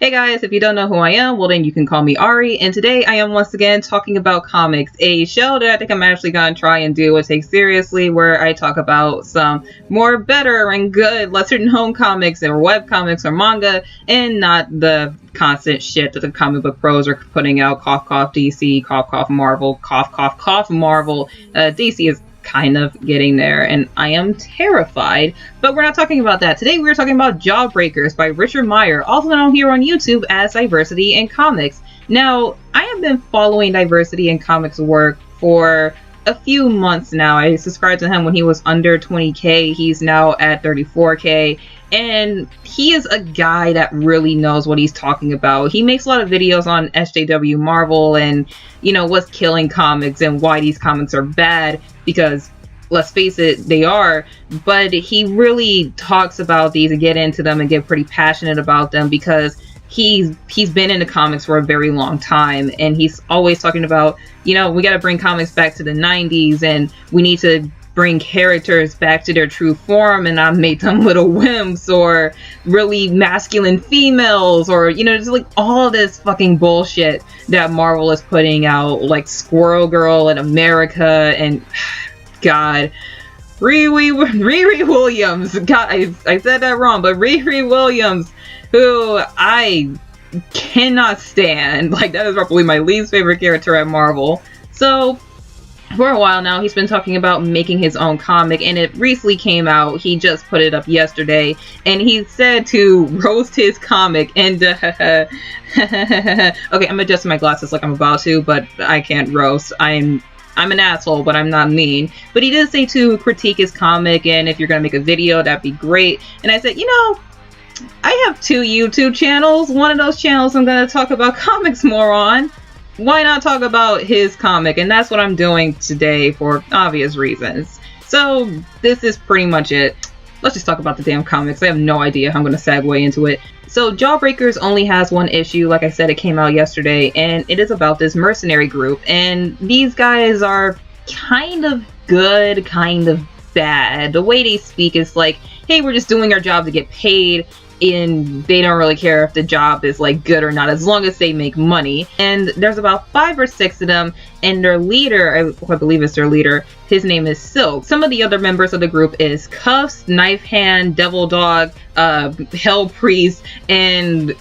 Hey guys, if you don't know who I am, well then you can call me Ari, and today I am once again talking about comics, a show that I think I'm actually gonna try and do and take seriously, where I talk about some more better and good, lesser known comics or web comics or manga, and not the constant shit that the comic book pros are putting out. Cough cough DC, cough cough Marvel, cough cough cough Marvel. DC is kind of getting there, and I am terrified, but we're not talking about that. Today we're talking about Jawbreakers by Richard Meyer, also known here on YouTube as Diversity in Comics. Now, I have been following Diversity in Comics work for a few months now. I subscribed to him when he was under 20k. He's now at 34k, and he is a guy that really knows what he's talking about. He makes a lot of videos on SJW Marvel and, you know, what's killing comics and why these comics are bad, because let's face it, they are. But he really talks about these and get into them and get pretty passionate about them because he's been into comics for a very long time, and he's always talking about, you know, we got to bring comics back to the 90s, and we need to bring characters back to their true form and not make them little wimps or really masculine females, or, you know, just like all this fucking bullshit that Marvel is putting out, like Squirrel Girl in America and God, Riri Williams. God, I said that wrong, but Riri Williams, who I cannot stand. Like, that is probably my least favorite character at Marvel. So for a while now, he's been talking about making his own comic, and it recently came out. He just put it up yesterday, and he said to roast his comic, and okay, I'm adjusting my glasses like I'm about to, but I can't roast. I'm an asshole, but I'm not mean. But he did say to critique his comic, and if you're gonna make a video, that'd be great. And I said, you know, I have 2 YouTube channels. One of those channels I'm gonna talk about comics more on. Why not talk about his comic? And that's what I'm doing today for obvious reasons. So this is pretty much it. Let's just talk about the damn comics. I have no idea how I'm going to segue into it. So Jawbreakers only has 1 issue. Like I said, it came out yesterday, and it is about this mercenary group. And these guys are kind of good, kind of bad. The way they speak is like, hey, we're just doing our job to get paid, and they don't really care if the job is like good or not, as long as they make money. And there's about 5 or 6 of them, and their leader, I believe it's their leader, his name is Silk. Some of the other members of the group is Cuffs, Knife Hand, Devil Dog, Hell Priest, and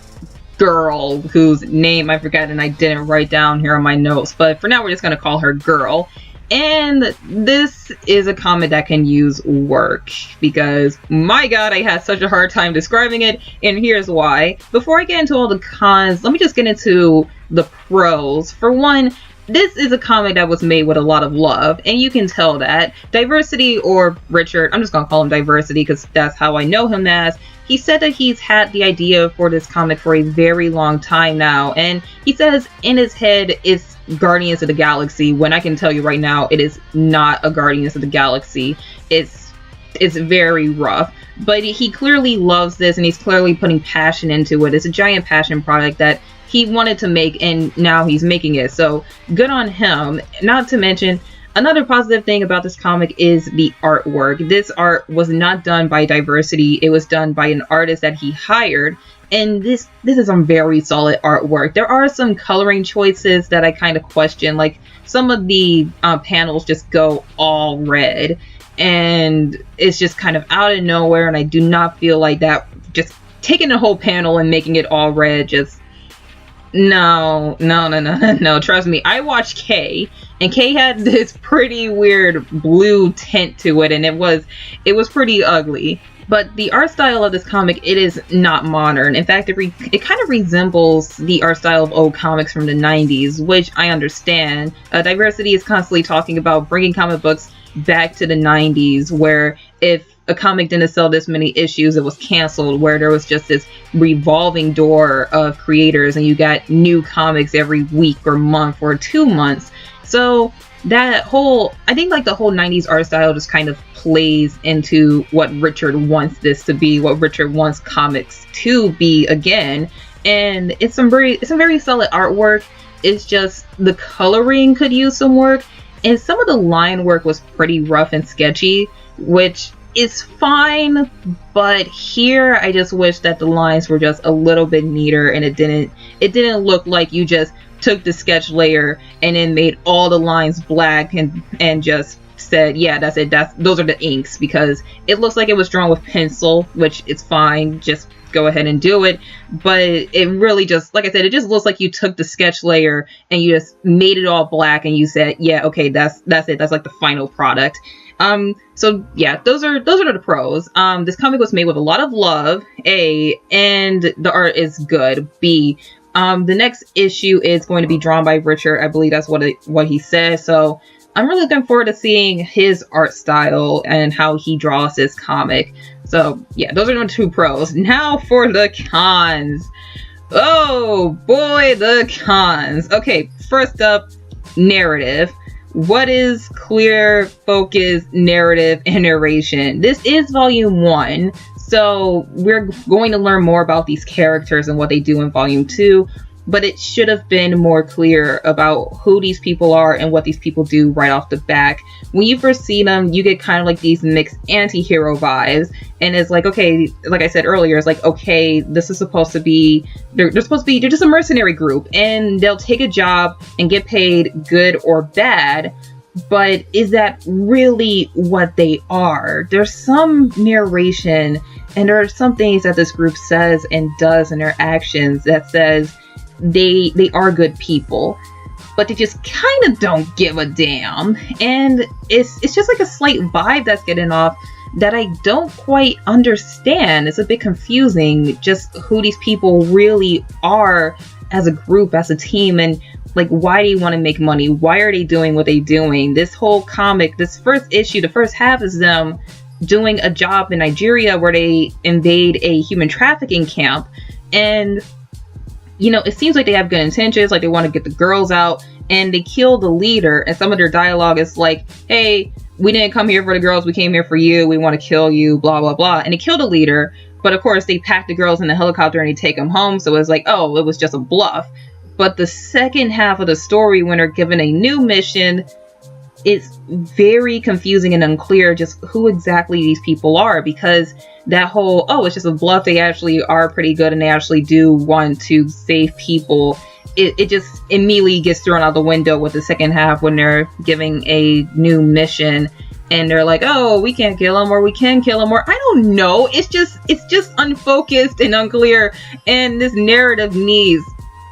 Girl, whose name I forgot and I didn't write down here on my notes, but for now we're just gonna call her Girl. And this is a comic that can use work, because my god, I had such a hard time describing it, and here's why. Before I get into all the cons, let me just get into the pros. For one, this is a comic that was made with a lot of love, and you can tell that. Diversity, or Richard, I'm just gonna call him Diversity because that's how I know him as, he said that he's had the idea for this comic for a very long time now, and he says in his head it's Guardians of the Galaxy, when I can tell you right now it is not a Guardians of the Galaxy. It's very rough, but he clearly loves this, and he's clearly putting passion into it. It's a giant passion product that he wanted to make, and now he's making it, so good on him. Not to mention, another positive thing about this comic is the artwork. This art was not done by Diversity, it was done by an artist that he hired. And this is some very solid artwork. There are some coloring choices that I kind of question. Like, some of the panels just go all red, and it's just kind of out of nowhere, and I do not feel like that. Just taking the whole panel and making it all red, just no. Trust me, I watched K, and K had this pretty weird blue tint to it, and it was pretty ugly. But the art style of this comic, it is not modern. In fact, it kind of resembles the art style of old comics from the 90s, which I understand. Diversity is constantly talking about bringing comic books back to the 90s, where if a comic didn't sell this many issues, it was canceled, where there was just this revolving door of creators, and you got new comics every week or month or 2 months. So that whole, I think like the whole 90s art style just kind of plays into what Richard wants this to be, what Richard wants comics to be again. And it's some very solid artwork. It's just the coloring could use some work, and some of the line work was pretty rough and sketchy, which it's fine, but here I just wish that the lines were just a little bit neater, and it didn't look like you just took the sketch layer and then made all the lines black and just said, yeah, that's it, those are the inks, because it looks like it was drawn with pencil, which is fine, just go ahead and do it. But it really just, like I said, it just looks like you took the sketch layer and you just made it all black and you said, yeah, okay, that's it, that's like the final product. So yeah, those are the pros. This comic was made with a lot of love, A, and the art is good, B. The next issue is going to be drawn by Richard. I believe that's what he said. So I'm really looking forward to seeing his art style and how he draws this comic. So yeah, those are the 2 pros. Now for the cons. Oh boy, the cons. Okay, first up, narrative. What is clear, focused narrative and narration? This is volume 1, so we're going to learn more about these characters and what they do in volume 2, but it should have been more clear about who these people are and what these people do right off the bat. When you first see them, you get kind of like these mixed anti-hero vibes, and it's like, okay, like I said earlier, it's like, okay, this is supposed to be, they're just a mercenary group, and they'll take a job and get paid good or bad, but is that really what they are? There's some narration, and there are some things that this group says and does in their actions that says they are good people, but they just kind of don't give a damn, and it's just like a slight vibe that's getting off that I don't quite understand. It's a bit confusing just who these people really are as a group, as a team, and like, why do you want to make money? Why are they doing what they're doing? This whole comic, this first issue, the first half is them doing a job in Nigeria where they invade a human trafficking camp, and you know, it seems like they have good intentions, like they want to get the girls out, and they kill the leader, and some of their dialogue is like, hey, we didn't come here for the girls, we came here for you, we want to kill you, blah, blah, blah. And they kill the leader, but of course they pack the girls in the helicopter and they take them home, so it's like, oh, it was just a bluff. But the second half of the story, when they're given a new mission, it's very confusing and unclear just who exactly these people are, because that whole, oh, it's just a bluff, they actually are pretty good and they actually do want to save people, it just immediately gets thrown out the window with the second half when they're giving a new mission and they're like, oh, we can't kill them, or we can kill them, or I don't know. It's just unfocused and unclear, and this narrative needs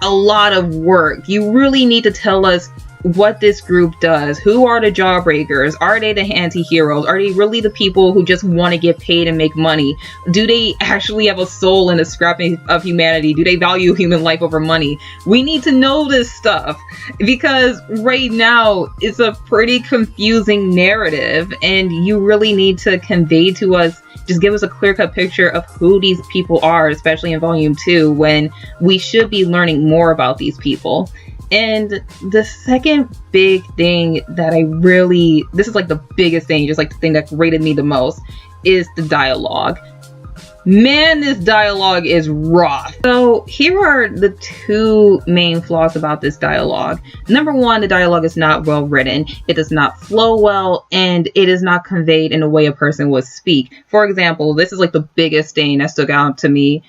a lot of work. You really need to tell us what this group does. Who are the Jawbreakers? Are they the anti-heroes? Are they really the people who just want to get paid and make money? Do they actually have a soul and a scrap of humanity? Do they value human life over money? We need to know this stuff, because right now it's a pretty confusing narrative, and you really need to convey to us, just give us a clear-cut picture of who these people are, especially in volume 2, when we should be learning more about these people. And the second big thing that this is like the biggest thing, just like the thing that grated me the most, is the dialogue. Man, this dialogue is rough. So here are the 2 main flaws about this dialogue. Number 1, the dialogue is not well written. It does not flow well, and it is not conveyed in a way a person would speak. For example, this is like the biggest thing that stuck out to me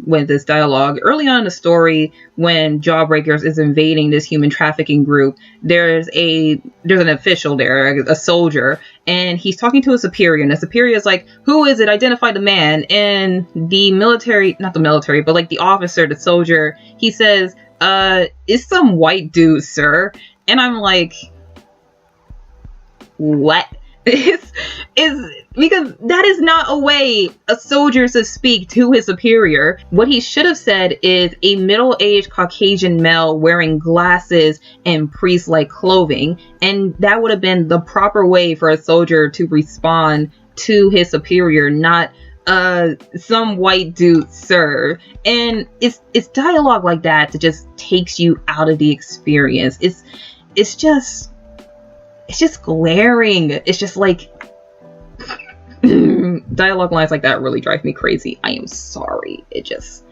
with this dialogue. Early on in the story, when Jawbreakers is invading this human trafficking group, there's an official there, a soldier, and he's talking to a superior, and the superior is like, who is it? Identify the man. And the military, not the military, but like the officer, the soldier, he says, it's some white dude, sir. And I'm like, what? Is because that is not a way a soldier should speak to his superior. What he should have said is a middle-aged Caucasian male wearing glasses and priest-like clothing, and that would have been the proper way for a soldier to respond to his superior, not some white dude, sir. And it's dialogue like that that just takes you out of the experience. It's just glaring. It's just like dialogue lines like that really drive me crazy. I am sorry. It just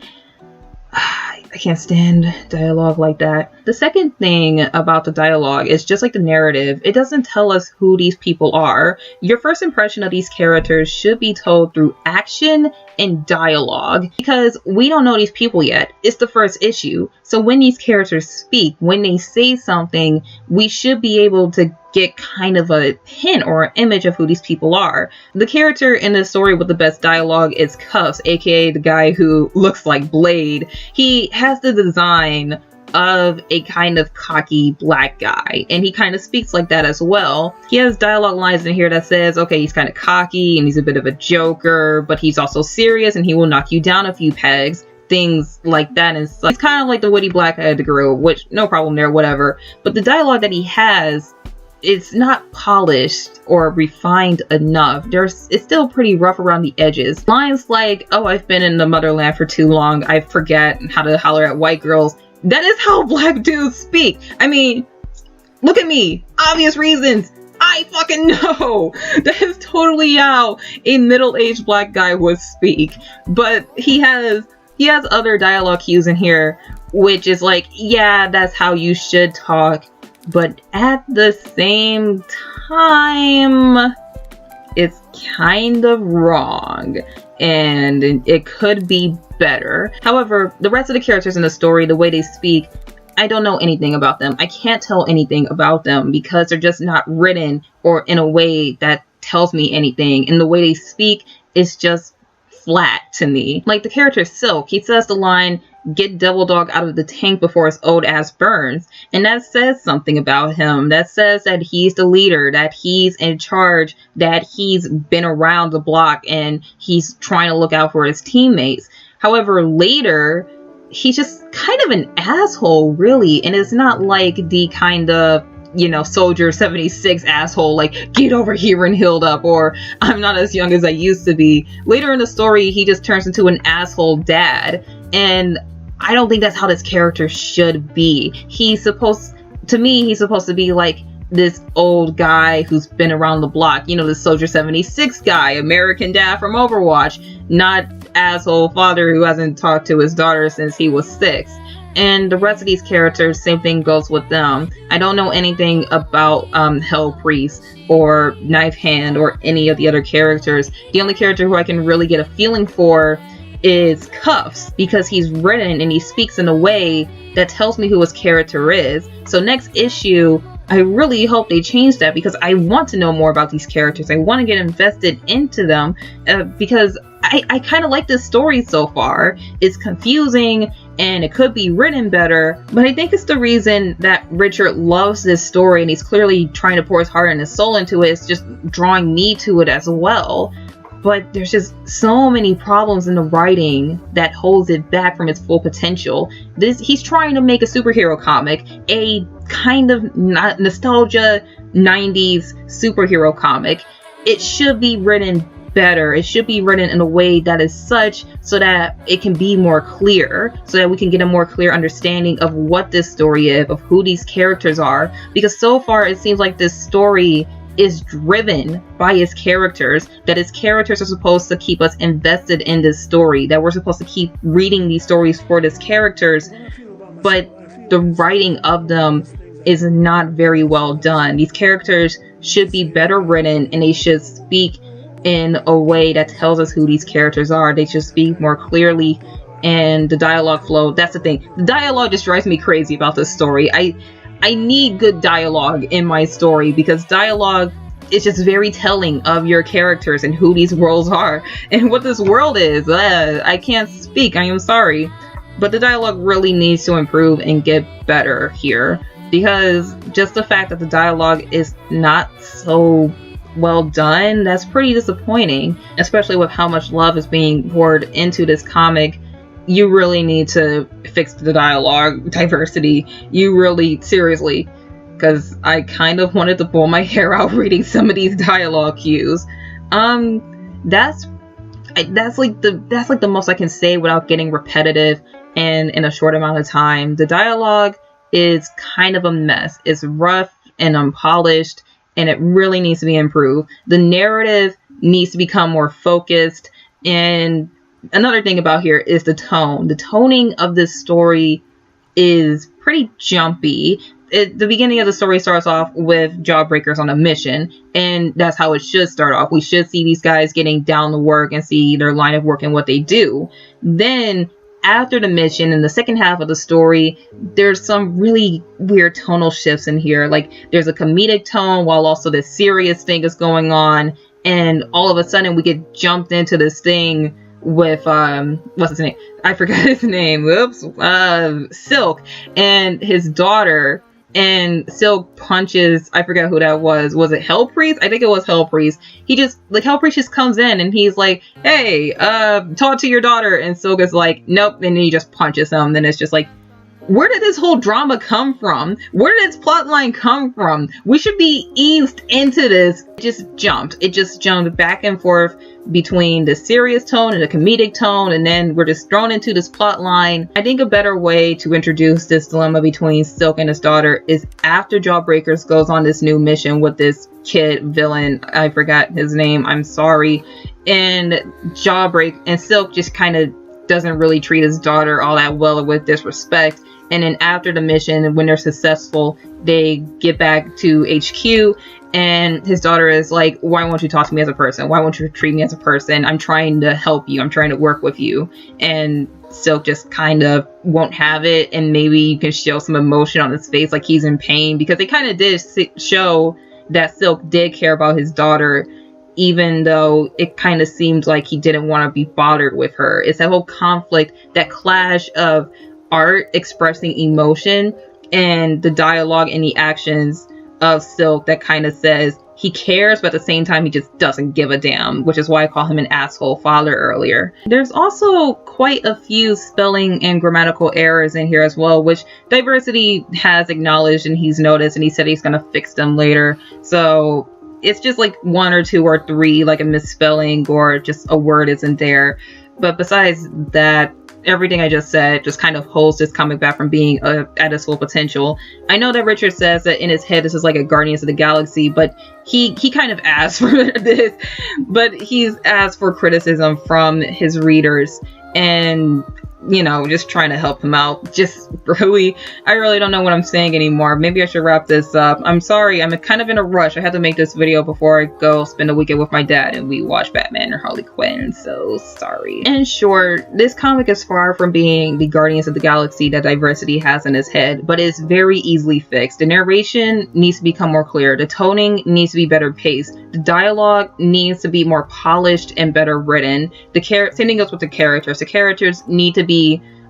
I can't stand dialogue like that. The second thing about the dialogue is just like the narrative. It doesn't tell us who these people are. Your first impression of these characters should be told through action and dialogue, because we don't know these people yet. It's the first issue. So when these characters speak, when they say something, we should be able to get kind of a hint or an image of who these people are. The character in this story with the best dialogue is Cuffs, aka the guy who looks like Blade. He has the design of a kind of cocky black guy, and he kind of speaks like that as well. He has dialogue lines in here that says, okay, he's kind of cocky and he's a bit of a joker, but he's also serious and he will knock you down a few pegs. Things like that. And he's kind of like the witty black guy of the group, which no problem there, whatever. But the dialogue that he has, it's not polished or refined enough. It's still pretty rough around the edges. Lines like, oh, I've been in the motherland for too long, I forget how to holler at white girls. That is how black dudes speak. I mean, look at me. Obvious reasons. I fucking know. That is totally how a middle-aged black guy would speak. But he has other dialogue cues in here, which is like, yeah, that's how you should talk. But at the same time, it's kind of wrong, and it could be better. However, the rest of the characters in the story, the way they speak, I don't know anything about them. I can't tell anything about them because they're just not written or in a way that tells me anything. And the way they speak is just flat to me. Like the character Silk, he says the line, "Get Devil Dog out of the tank before his old ass burns." And that says something about him. That says that he's the leader, that he's in charge, that he's been around the block and he's trying to look out for his teammates. However, later, he's just kind of an asshole, really. And it's not like the kind of, you know, Soldier 76 asshole, like, get over here and healed up, or I'm not as young as I used to be. Later in the story, he just turns into an asshole dad. And I don't think that's how this character should be. He's supposed to be like this old guy who's been around the block. You know, the Soldier 76 guy, American dad from Overwatch, not asshole father who hasn't talked to his daughter since he was 6. And the rest of these characters, same thing goes with them. I don't know anything about Hell Priest or Knife Hand or any of the other characters. The only character who I can really get a feeling for is Cuffs, because he's written and he speaks in a way that tells me who his character is. So next issue, I really hope they change that, because I want to know more about these characters. I want to get invested into them because I kind of like this story so far. It's confusing and it could be written better, but I think it's the reason that Richard loves this story and he's clearly trying to pour his heart and his soul into it. It's just drawing me to it as well. But there's just so many problems in the writing that holds it back from its full potential. He's trying to make a superhero comic, a kind of nostalgia 90s superhero comic. It should be written better. It should be written in a way that is such so that it can be more clear, so that we can get a more clear understanding of what this story is, of who these characters are. Because so far it seems like this story is driven by his characters, that his characters are supposed to keep us invested in this story, that we're supposed to keep reading these stories for these characters, but the writing of them is not very well done. These characters should be better written and they should speak in a way that tells us who these characters are. They should speak more clearly, and the dialogue flow, that's the thing. The dialogue just drives me crazy about this story. I need good dialogue in my story, because dialogue is just very telling of your characters and who these worlds are and what this world is. I can't speak, I am sorry. But the dialogue really needs to improve and get better here, because just the fact that the dialogue is not so well done, that's pretty disappointing, especially with how much love is being poured into this comic. You really need to fix the dialogue diversity. You really, seriously, because I kind of wanted to pull my hair out reading some of these dialogue cues. That's like the most I can say without getting repetitive and in a short amount of time. The dialogue is kind of a mess. It's rough and unpolished, and it really needs to be improved. The narrative needs to become more focused, and another thing about here is the tone. The toning of this story is pretty jumpy. The beginning of the story starts off with Jawbreakers on a mission, and that's how it should start off. We should see these guys getting down to work and see their line of work and what they do. Then, after the mission, in the second half of the story, there's some really weird tonal shifts in here. Like, there's a comedic tone while also this serious thing is going on, and all of a sudden we get jumped into this thing with what's his name? I forgot his name. Whoops. Silk and his daughter, and Silk punches, I forgot who that was. Was it Hell Priest? I think it was Hell Priest. He just, like, Hell Priest just comes in and he's like, hey, talk to your daughter, and Silk is like, nope, and then he just punches him. Then it's just like, where did this whole drama come from? Where did its plotline come from? We should be eased into this. It just jumped back and forth between the serious tone and the comedic tone, and then we're just thrown into this plot line. I think a better way to introduce this dilemma between Silk and his daughter is after Jawbreakers goes on this new mission with this kid villain. I forgot his name, I'm sorry. And Silk just kind of doesn't really treat his daughter all that well, with disrespect. And then after the mission, when they're successful, they get back to HQ, and his daughter is like, why won't you talk to me as a person? Why won't you treat me as a person? I'm trying to help you. I'm trying to work with you. And Silk just kind of won't have it, and maybe you can show some emotion on his face, like he's in pain, because they kind of did show that Silk did care about his daughter, even though it kind of seemed like he didn't want to be bothered with her. It's that whole conflict, that clash of art expressing emotion and the dialogue and the actions of Silk that kind of says he cares, but at the same time he just doesn't give a damn, which is why I call him an asshole father earlier. There's also quite a few spelling and grammatical errors in here as well, which Diversity has acknowledged and he's noticed, and he said he's gonna fix them later. So it's just like one or two or three, like a misspelling or just a word isn't there. But besides that, everything I just said just kind of holds this comic back from being at its full potential. I know that Richard says that in his head this is like a Guardians of the Galaxy, but he kind of asked for this, but he's asked for criticism from his readers, and you know, just trying to help him out. I really don't know what I'm saying anymore. Maybe I should wrap this up. I'm sorry, I'm kind of in a rush. I had to make this video before I go spend a weekend with my dad and we watch Batman or Harley Quinn, so sorry. In short, this comic is far from being the Guardians of the Galaxy that Diversity has in his head, but it's very easily fixed. The narration needs to become more clear. The toning needs to be better paced. The dialogue needs to be more polished and better written. Same thing goes with the characters. The characters need to be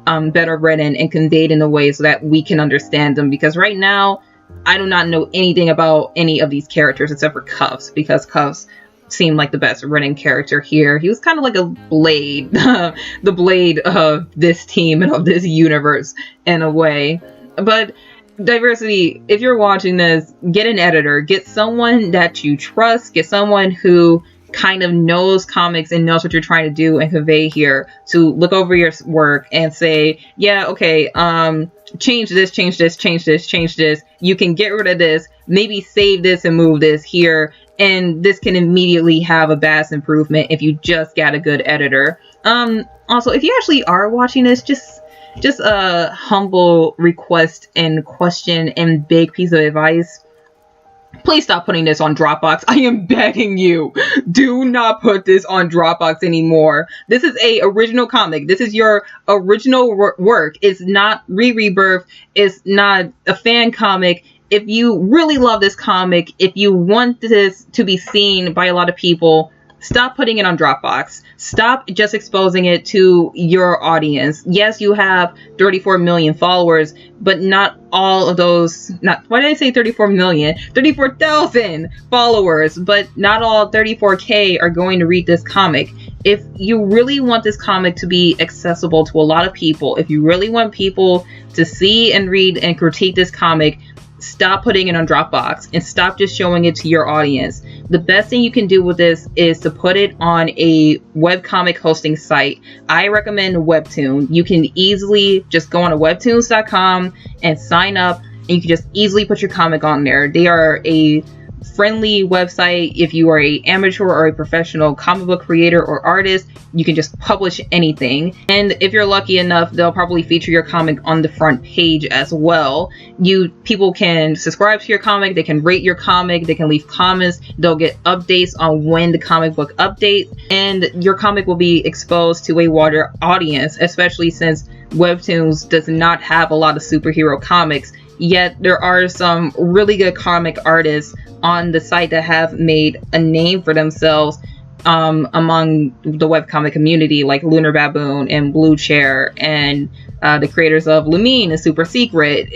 better written and conveyed in a way so that we can understand them, because right now I do not know anything about any of these characters except for Cuffs, because Cuffs seemed like the best written character here. He was kind of like a Blade, the Blade of this team and of this universe in a way. But Diversity, if you're watching this, get an editor, get someone that you trust, get someone who kind of knows comics and knows what you're trying to do and convey here, to look over your work and say, yeah, okay, change this, change this, change this, change this. You can get rid of this, maybe save this and move this here, and this can immediately have a vast improvement if you just got a good editor. Also, if you actually are watching this, just a humble request and question and big piece of advice. Please stop putting this on Dropbox. I am begging you. Do not put this on Dropbox anymore. This is a original comic. This is your original work. It's not Rebirth. It's not a fan comic. If you really love this comic, if you want this to be seen by a lot of people, stop putting it on Dropbox. Stop just exposing it to your audience. Yes, you have 34 million followers, but not all of those, why did I say 34 million? 34,000 followers, but not all 34K are going to read this comic. If you really want this comic to be accessible to a lot of people, if you really want people to see and read and critique this comic, stop putting it on Dropbox and stop just showing it to your audience. The best thing you can do with this is to put it on a webcomic hosting site. I recommend Webtoon. You can easily just go on to webtoons.com and sign up, and you can just easily put your comic on there. They are a friendly website. If you are a amateur or a professional comic book creator or artist, you can just publish anything. And if you're lucky enough, they'll probably feature your comic on the front page as well. People can subscribe to your comic, they can rate your comic, they can leave comments, they'll get updates on when the comic book updates, and your comic will be exposed to a wider audience, especially since Webtoons does not have a lot of superhero comics. Yet there are some really good comic artists on the site that have made a name for themselves among the webcomic community, like Lunar Baboon and Blue Chair, and the creators of Lumine and Super Secret.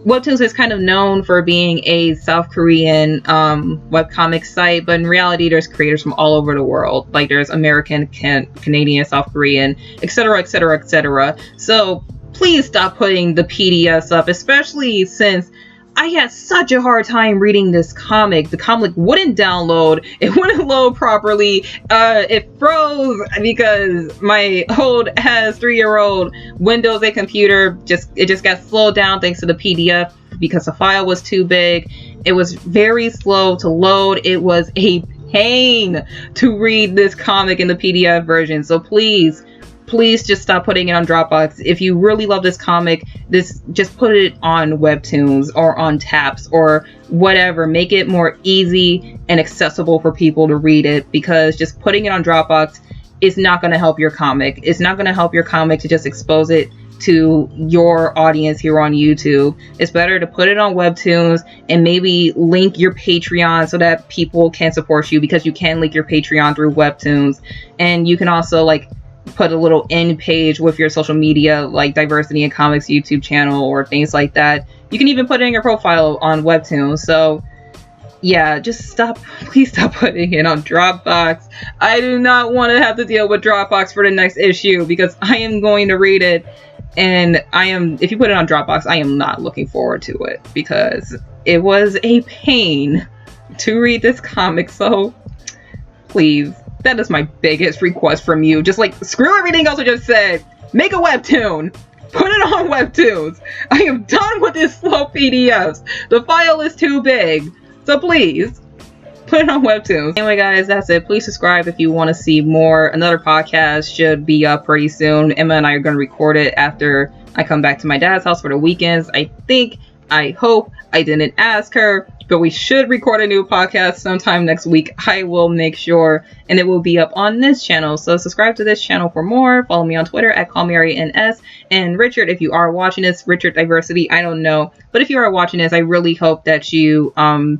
Webtoons is kind of known for being a South Korean webcomic site, but in reality there's creators from all over the world. Like there's American, Canadian, South Korean, etc, etc, etc. So please stop putting the PDFs up, especially since I had such a hard time reading this comic. The comic wouldn't download. It wouldn't load properly. It froze because my old 3-year-old Windows 8 computer it just got slowed down thanks to the PDF because the file was too big. It was very slow to load. It was a pain to read this comic in the PDF version. So please just stop putting it on Dropbox. If you really love this comic, just put it on Webtoons or on Taps or whatever. Make it more easy and accessible for people to read it, because just putting it on Dropbox is not going to help your comic. It's not going to help your comic to just expose it to your audience here on YouTube. It's better to put it on Webtoons and maybe link your Patreon so that people can support you, because you can link your Patreon through Webtoons. And you can also put a little end page with your social media, like Diversity in Comics YouTube channel or things like that. You can even put it in your profile on Webtoons. So yeah, please stop putting it on Dropbox. I do not want to have to deal with Dropbox for the next issue, because I am going to read it, and if you put it on Dropbox, I am not looking forward to it, because it was a pain to read this comic. So please, that is my biggest request from you. Just screw everything else I just said. Make a webtoon. Put it on Webtoons. I am done with this slow PDFs. The file is too big. So please, put it on Webtoons. Anyway, guys, that's it. Please subscribe if you want to see more. Another podcast should be up pretty soon. Emma and I are going to record it after I come back to my dad's house for the weekends. I hope. I didn't ask her, but we should record a new podcast sometime next week. I will make sure, and it will be up on this channel. So subscribe to this channel for more. Follow me on Twitter at CallMeAriNS. And Richard, if you are watching this, Richard Diversity, I don't know, but if you are watching this, I really hope that you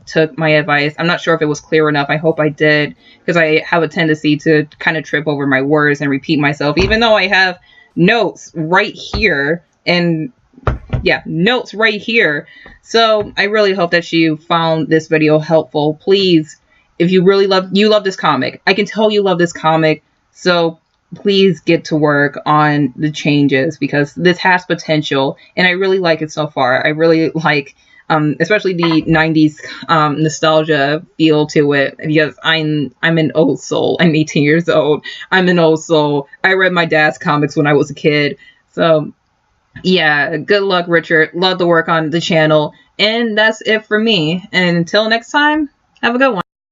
took my advice. I'm not sure if it was clear enough. I hope I did, because I have a tendency to kind of trip over my words and repeat myself, even though I have notes right here. And yeah, notes right here. So I really hope that you found this video helpful. Please, if you really love this comic, I can tell you love this comic, so please get to work on the changes, because this has potential, and I really like it so far. I really like especially the 90s nostalgia feel to it, because I'm an old soul. I'm 18 years old. I'm an old soul. I read my dad's comics when I was a kid. So yeah, good luck, Richard. Love the work on the channel. And that's it for me. And until next time, have a good one.